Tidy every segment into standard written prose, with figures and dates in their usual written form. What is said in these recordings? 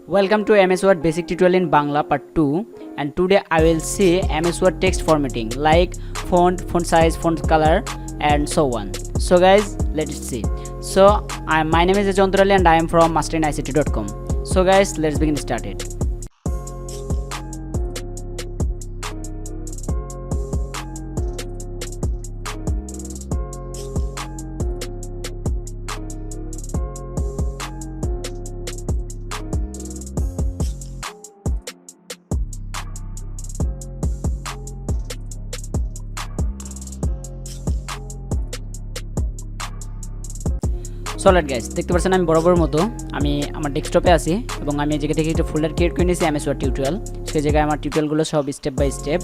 Welcome to MS Word Basic Tutorial in Bangla Part 2, and today I will see MS Word text formatting like font, font size, font color and so on. So guys, let's see. So my name is Ajontrali and I am from masterinICT.com. So guys, let's begin started. So alright guys, দেখতে পাচ্ছেন আমি বরাবর মতো আমি আমার ডেস্কটপে আছি এবং আমি এই জায়গা থেকে একটা ফোল্ডার ক্রিয়েট করে নিয়েছি MS Word টিউটোরিয়াল। সেই জায়গায় আমার টিউটোরিয়ালগুলো সব স্টেপ বাই স্টেপ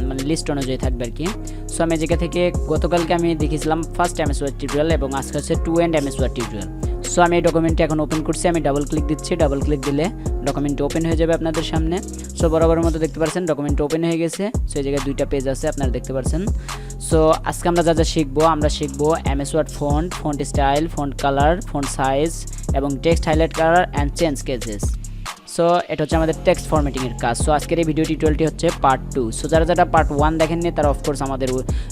মানে লিস্ট অনুযায়ী থাকবে আর কি। সো আমি এই জায়গা থেকে গতকালকে আমি দেখিয়েছিলাম ফার্স্ট MS Word টিউটোরিয়াল এবং আজকে হচ্ছে 2 and MS Word tutorial. So আমি এই ডকুমেন্টটি এখন ওপেন করছি, আমি ডাবল ক্লিক দিচ্ছি, ডাবল ক্লিক দিলে ডকুমেন্টটি ওপেন হয়ে যাবে আপনাদের সামনে। সো বরাবর মতো দেখতে পাচ্ছেন ডকুমেন্ট ওপেন হয়ে গেছে। সো এই জায়গায় দুইটা পেজ আছে আপনারা দেখতে পাচ্ছেন। সো আজকে আমরা যা শিখবো, আমরা শিখবো MS Word font, font style, font colour, font size এবং text highlight colour and change cases. So এটা হচ্ছে আমাদের টেক্সট ফরম্যাটিংয়ের কাজ। সো আজকের এই ভিডিও টিউটোরিয়ালটি হচ্ছে পার্ট 2। সো যারা পার্ট 1 দেখেননি তারা অফকোর্স আমাদের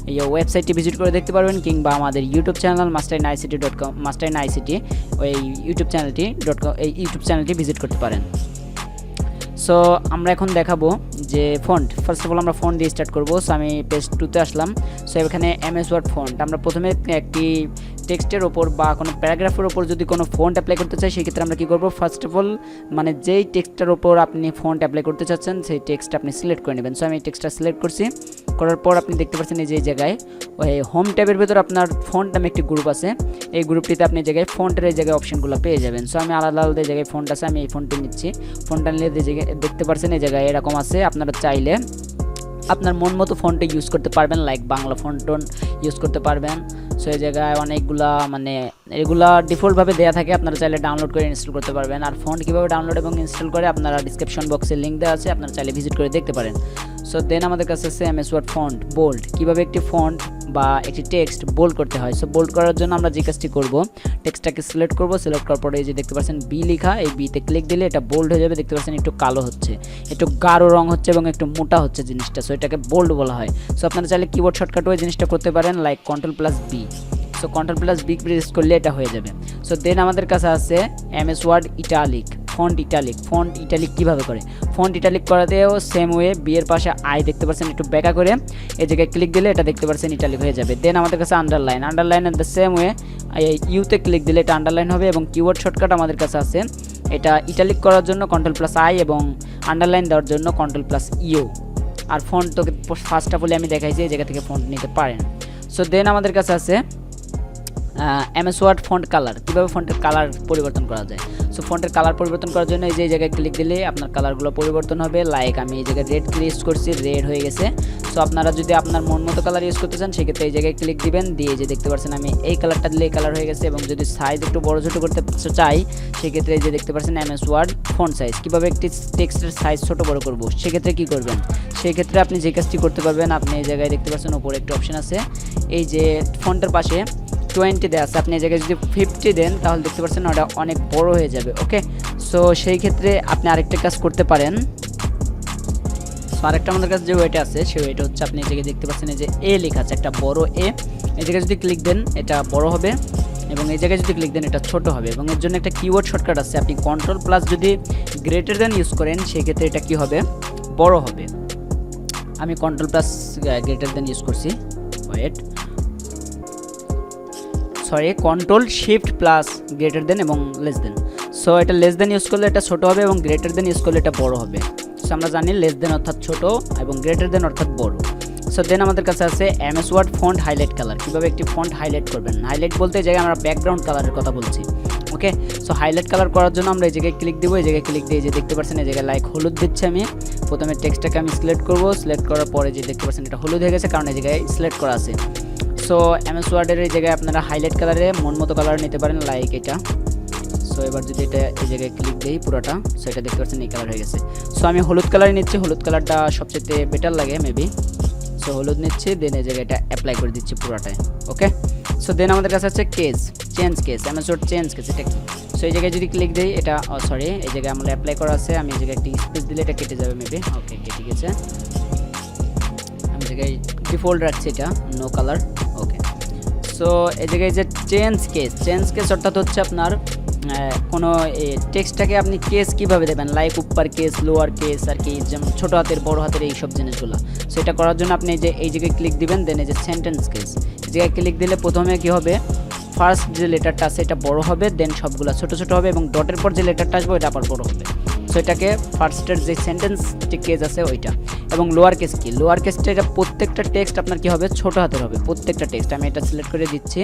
এই ওয়েবসাইটটি ভিজিট করে দেখতে পারবেন, কিংবা আমাদের ইউটিউব চ্যানেল masterinICT.com ওই ইউটিউব চ্যানেলটি ভিজিট করতে পারেন। সো আমরা এখন দেখাবো যে ফন্ট। ফার্স্ট অফ অল আমরা ফন্ট দিয়ে স্টার্ট করবো। সো আমি পেজ 2তে আসলাম। সো এখানে MS Word ফন্ট, আমরা প্রথমে একটি টেক্সটের ওপর বা কোনো প্যারাগ্রাফের ওপর যদি কোনো ফন্ট অ্যাপ্লাই করতে চাই, সেক্ষেত্রে আমরা কী করবো, ফার্স্ট অফ অল মানে যেই টেক্সটের ওপর আপনি ফন্ট অ্যাপ্লাই করতে চাচ্ছেন সেই টেক্সটটা আপনি সিলেক্ট করে নেবেন। সো আমি এই টেক্সটটা সিলেক্ট করছি, করার পর আপনি দেখতে পাচ্ছেন এই যে এই জায়গায় ওই হোম ট্যাবের ভেতর আপনার ফন্ট নামে একটি গ্রুপ আছে। এই গ্রুপটিতে আপনি জায়গায় ফন্টের এই জায়গায় অপশনগুলো পেয়ে যাবেন। সো আমি আলাদা আলাদা জায়গায় ফন্ট আছে, আমি এই ফন্টটি নিচ্ছি। ফন্টটা নিলে দেখতে পাচ্ছেন এই জায়গায় এরকম আছে। আপনারা চাইলে আপনার মন মতো ফন্টে ইউজ করতে পারবেন, লাইক বাংলা ফন্ট ইউজ করতে পারবেন। সো এই জায়গায় অনেকগুলা মানে এগুলা ডিফল্টভাবে দেওয়া থাকে, আপনারা চাইলে ডাউনলোড করে ইনস্টল করতে পারবেন। আর ফন্ট কীভাবে ডাউনলোড এবং ইনস্টল করে আপনারা ডিসক্রিপশন বক্সে লিঙ্ক দেওয়া আছে, আপনারা চাইলে ভিজিট করে দেখতে পারেন। সো দেন আমাদের কাছে আছে MS Word ফন্ট বোল্ড, কীভাবে একটি ফন্ট বা একটি টেক্সট বোল্ড করতে হয়। সো বোল্ড করার জন্য আমরা যে কাজটি করব, টেক্সটটাকে সিলেক্ট করব, সিলেক্ট করার পরে এই যে দেখতে পাচ্ছেন বি লেখা, এই বিতে ক্লিক দিলে এটা বোল্ড হয়ে যাবে। দেখতে পাচ্ছেন একটু কালো হচ্ছে, একটু গাঢ় রং হচ্ছে এবং একটু মোটা হচ্ছে জিনিসটা। সো এটাকে বোল্ড বলা হয়। সো আপনারা চাইলে কিবোর্ড শর্টকাট ওই জিনিসটা করতে পারেন, like Ctrl+B। So Ctrl+B press করলে এটা হয়ে যাবে। সো দেন আমাদের কাছে আছে MS Word italic, font italic কীভাবে করে, ফন্ট ইটালিক করাতেও সেম ওয়ে বি এর পাশে আই দেখতে পাচ্ছেন একটু ব্যাকা করে এই জায়গায় ক্লিক দিলে এটা দেখতে পাচ্ছেন ইটালিক হয়ে যাবে। দেন আমাদের কাছে আন্ডারলাইন দ্য সেম ওয়ে ইউতে ক্লিক দিলে এটা আন্ডারলাইন হবে এবং কিওয়ার্ড শর্টকাট আমাদের কাছে আছে এটা ইটালিক করার জন্য Ctrl+I এবং আন্ডারলাইন দেওয়ার জন্য Ctrl+U। আর ফন্ট তো ফার্স্ট অফ অল আমি দেখাইছি, এই জায়গা থেকে ফন্ট নিতে পারেন। সো দেন আমাদের কাছে আছে MS Word ফন্ট কালার, কীভাবে ফন্টের কালার পরিবর্তন করা যায়। সো ফন্টের কালার পরিবর্তন করার জন্য এই যে জায়গায় ক্লিক দিলে আপনার কালারগুলো পরিবর্তন হবে। লাইক আমি এই জায়গায় রেড ইউজ করছি, রেড হয়ে গেছে। সো আপনারা যদি আপনার মন মতো কালার ইউজ করতে চান, সেক্ষেত্রে এই জায়গায় ক্লিক দিবেন, দিয়ে যে দেখতে পাচ্ছেন আমি এই কালারটা দিলে এই কালার হয়ে গেছে। এবং যদি সাইজ একটু বড় ছোটো করতে চাই, সেক্ষেত্রে এই যে দেখতে পাচ্ছেন MS Word ফন্ট সাইজ, কীভাবে একটি টেক্সটের সাইজ ছোটো বড় করবো, সেক্ষেত্রে কী করবেন, সেক্ষেত্রে আপনি যে কাজটি করতে পারবেন, আপনি এই জায়গায় দেখতে পাচ্ছেন ওপরে একটা অপশন আছে, এই যে ফন্টের পাশে 20 দেওয়া আছে, আপনি এই জায়গায় যদি 50 দেন তাহলে দেখতে পাচ্ছেন ওটা অনেক বড় হয়ে যাবে। ওকে, সো সেই ক্ষেত্রে আপনি আরেকটা কাজ করতে পারেন। সো আরেকটা আমাদের কাছে যে ওয়েটা আছে, সেই ওয়েটা হচ্ছে আপনি এই জায়গায় দেখতে পাচ্ছেন এই যে এ লেখা আছে, একটা বড় এ, এই জায়গায় যদি ক্লিক দেন এটা বড় হবে এবং এই জায়গায় যদি ক্লিক দেন এটা ছোট হবে। এবং এর জন্য একটা কিওয়ার্ড শর্টকাট আছে, আপনি Ctrl+ যদি গ্রেটার দেন ইউজ করেন, সেক্ষেত্রে এটা কি হবে, বড় হবে। আমি Ctrl+ গ্রেটার দেন ইউজ করছি, Ctrl+Shift+ গ্রেটার দেন এবং লেস দেন। সো এটা লেস দেন ইউজ করলে এটা ছোটো হবে এবং গ্রেটার দেন ইউজ করলে এটা বড় হবে। সো আমরা জানি লেস দেন অর্থাৎ ছোটো এবং গ্রেটার দেন অর্থাৎ বড়। সো দেন আমাদের কাছে আছে MS Word font highlight colour, কীভাবে একটি ফন্ট হাইলাইট করবেন। হাইলাইট বলতে এই জায়গায় আমরা ব্যাকগ্রাউন্ড কালারের কথা বলছি। ওকে, সো হাইলাইট কালার করার জন্য আমরা এই জায়গায় ক্লিক দেবো, এই জায়গায় ক্লিক দিয়ে যে দেখতে পাচ্ছেন এই জায়গায় লাইক হলুদ দিচ্ছে। আমি প্রথমে টেক্সটটাকে আমি সিলেক্ট করবো, সিলেক্ট করার পরে যে দেখতে পাচ্ছেন এটা হলুদ হয়ে গেছে, কারণ এই জায়গায় সিলেক্ট করা আছে। সো MS Word-এর এই জায়গায় আপনারা হাইলাইট কালারে মন মতো কালার নিতে পারেন, লাইক এটা। সো এবার যদি এটা এই জায়গায় ক্লিক দিই পুরোটা, সো এটা দেখতে পাচ্ছেন এই কালার হয়ে গেছে। সো আমি হলুদ কালারই নিচ্ছি, হলুদ কালারটা সবচেয়ে বেটার লাগে মেবি। সো হলুদ নিচ্ছি, দেন এই জায়গায় এটা অ্যাপ্লাই করে দিচ্ছি পুরোটায়। ওকে, সো দেন আমাদের কাছে আছে change case, MS Word change case, এটা কি। সো সো এই জায়গায় যদি ক্লিক দিই এটা সরি এই জায়গায় আমরা অ্যাপ্লাই করা আছে, আমি এই জায়গায় একটি স্পেস দিলে এটা কেটে যাবে মেবি। ওকে কেটে গেছে, আমি জায়গায় ডিফল্ট রাখছি এটা নো কালার। ওকে সো এই জায়গায় যে চেঞ্জ কেস অর্থাৎ হচ্ছে আপনার কোনো টেক্সটটাকে আপনি কেস কীভাবে দেবেন, লাইক উপর কেস লোয়ার কেস আর কি, যেমন ছোটো হাতের বড় হাতের এই সব জিনিসগুলো। সো এটা করার জন্য আপনি এই জায়গায় ক্লিক দিবেন, দেন এই যে সেন্টেন্স কেস এই জায়গায় ক্লিক দিলে প্রথমে কী হবে, ফার্স্ট যে লেটারটা আছে এটা বড় হবে, দেন সবগুলো ছোটো ছোটো হবে এবং ডটের পর যে লেটারটা আসবে ওইটা আবার বড় হবে। সো এটাকে ফার্স্টের যে সেন্টেন্স যে কেস আছে ওইটা। এবং লোয়ার কেস কি, লোয়ার কেসটা এটা প্রত্যেকটা টেক্সট আপনার কী হবে, ছোটো হাতের হবে প্রত্যেকটা টেক্সট। আমি এটা সিলেক্ট করে দিচ্ছি,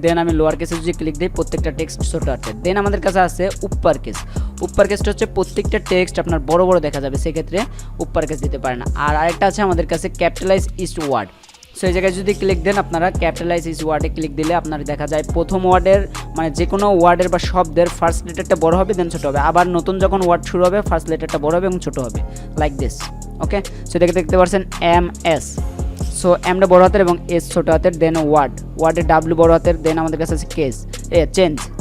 দেন আমি লোয়ার কেসে যদি ক্লিক দিই প্রত্যেকটা টেক্সট ছোটো হাতের। দেন আমাদের কাছে আছে উপ্পার কেসটা হচ্ছে প্রত্যেকটা টেক্সট আপনার বড় বড় দেখা যাবে, সেক্ষেত্রে উপ্পার কেস দিতে পারে না। আর আরেকটা আছে আমাদের কাছে ক্যাপিটালাইজ ইজ ওয়ার্ড। সো এই জায়গায় যদি ক্লিক দেন আপনারা ক্যাপিটালাইজ ইজ ওয়ার্ডে ক্লিক দিলে আপনার দেখা যায় প্রথম ওয়ার্ডের মানে যে কোনো ওয়ার্ডের বা শব্দের ফার্স্ট লেটারটা বড় হবে দেন ছোটো হবে, আবার নতুন যখন ওয়ার্ড শুরু হবে ফার্স্ট লেটারটা বড় হবে এবং ছোটো হবে, লাইক দিস। ওকে সো এটাকে দেখতে পাচ্ছেন MS। সো এমটা বড় হাতের এবং এস ছোটো হাতের, দেন ওয়ার্ডের W বড় হাতের, দেন আমাদের কাছে আছে কেস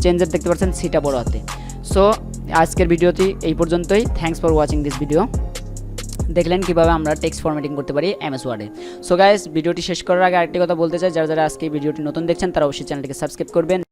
চেঞ্জের দেখতে পাচ্ছেন সিটা বড় হাতে। সো আজকের ভিডিওটি এই পর্যন্তই। Thanks for watching this video. দেখলেন কীভাবে আমরা টেক্সট ফরম্যাটিং করতে পারি MS ওয়ার্ডে। সো গাইস ভিডিওটি শেষ করার আগে আরেকটি কথা বলতে চাই, যারা আজকে ভিডিওটি নতুন দেখছেন তারা অবশ্যই চ্যানেলটিকে সাবস্ক্রাইব করবেন।